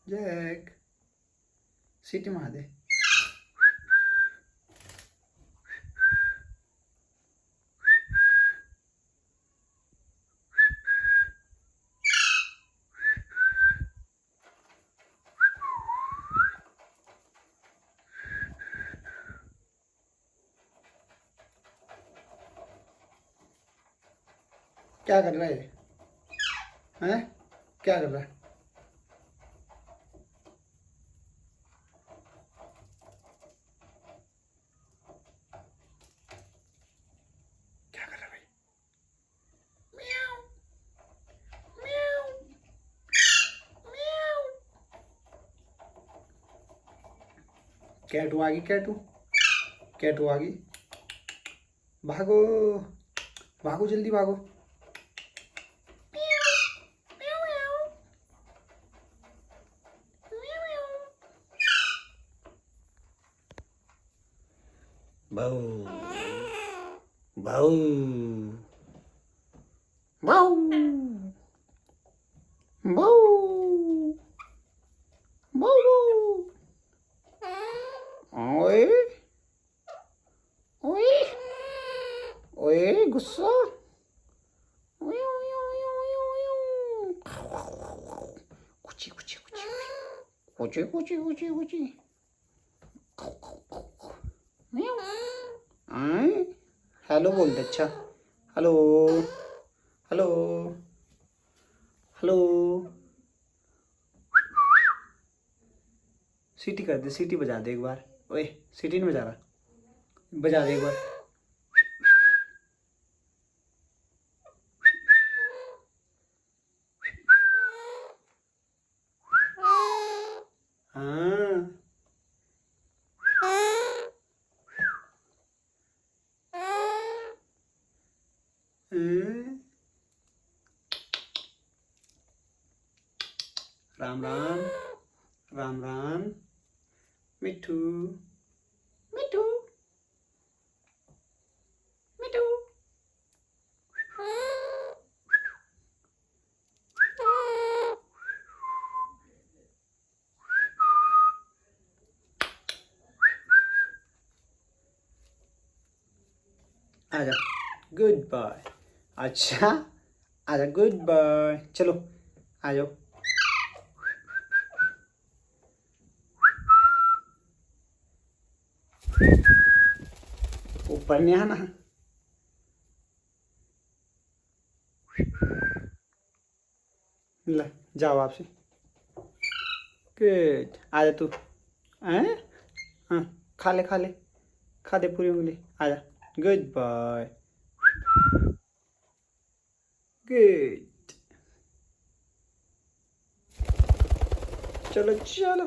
Jack सीटी मार दे। क्या कर रहा है? हैं? क्या कर रहा है? क्या कर रहा है भाई? म्याऊ म्याऊ म्याऊ। कैटू आ गई, कैटू कैटू आ गई। भागो भागो, जल्दी भागो। भाऊ भाऊ भाऊ भाऊ भाऊ। ओए ओए ओए गुस्सा। कुची कुची कुची कुची कुची कुची कुची। हेलो बोल दे। अच्छा हेलो हेलो हेलो। सीटी कर दे, सीटी बजा दे एक बार। ओए सीटी नहीं बजा रहा, बजा दे एक बार। हाँ राम राम राम राम। मिठू मिठू मिठू। आजा गुड बॉय। अच्छा आजा गुड बॉय। चलो आ जाओ। ऊपर नहीं आना। ले जाओ आपसे। गुड। आजा तू। हैं? हाँ खा ले खा ले, खा दे पूरी उंगली। आजा गुड बॉय। गुड। चलो चलो।